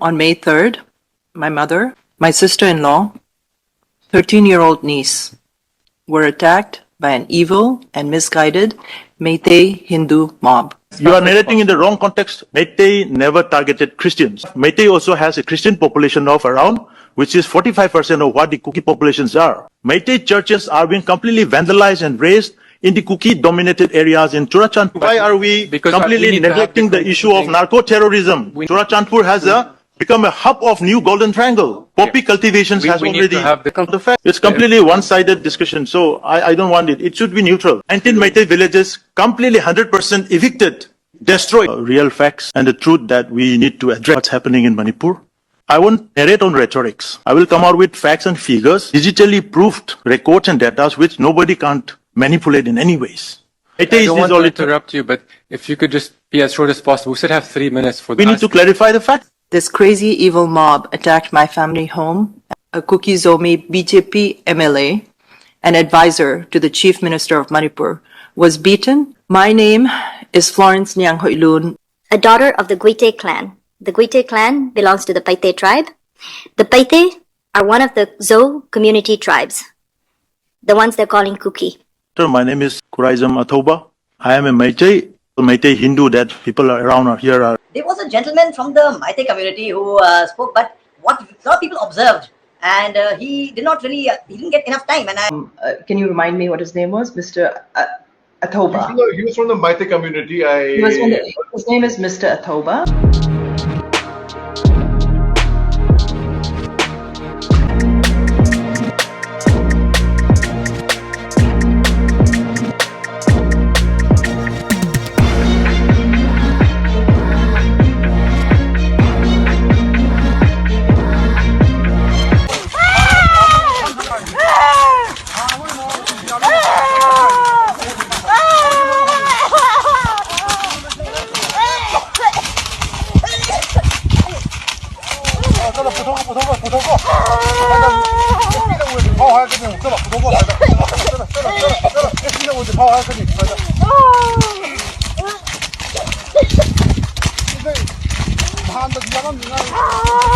On May 3rd, my mother, my sister-in-law, 13-year-old niece were attacked by an evil and misguided Meitei Hindu mob. You are narrating in the wrong context. Meitei never targeted Christians. Meitei also has a Christian population of around, which is 45% of what the Kuki populations are. Meitei churches are being completely vandalized and razed in the Kuki-dominated areas in Churachandpur. Why are we completely neglecting the issue of narco-terrorism? Churachandpur has become a hub of new Golden Triangle. Poppy cultivations has already come to fact. It's completely one-sided discussion, so I don't want it. It should be neutral. 19 Meitei villages completely 100% evicted, destroyed. Real facts and the truth that we need to address what's happening in Manipur. I won't narrate on rhetorics. I will come out with facts and figures, digitally proved records and data which nobody can't manipulate in any ways. I don't want to interrupt you, but if you could just be as short as possible. We should have 3 minutes for We need to clarify the fact. This crazy evil mob attacked my family home, a Kuki Zomi BJP MLA, an advisor to the Chief Minister of Manipur, was beaten. My name is Florence Nyang Hoilun, a daughter of the Guite clan. The Guite clan belongs to the Paite tribe. The Paite are one of the Zo community tribes, the ones they're calling Kuki. My name is Kuraizam Athoba. I am a Meitei Hindu that people around here are. There was a gentleman from the Meitei community who spoke, but what a lot of people observed, and he did not really, he didn't get enough time. And can you remind me what his name was? Mr. Athoba. He was from the Meitei community. His name is Mr. Athoba. Oh,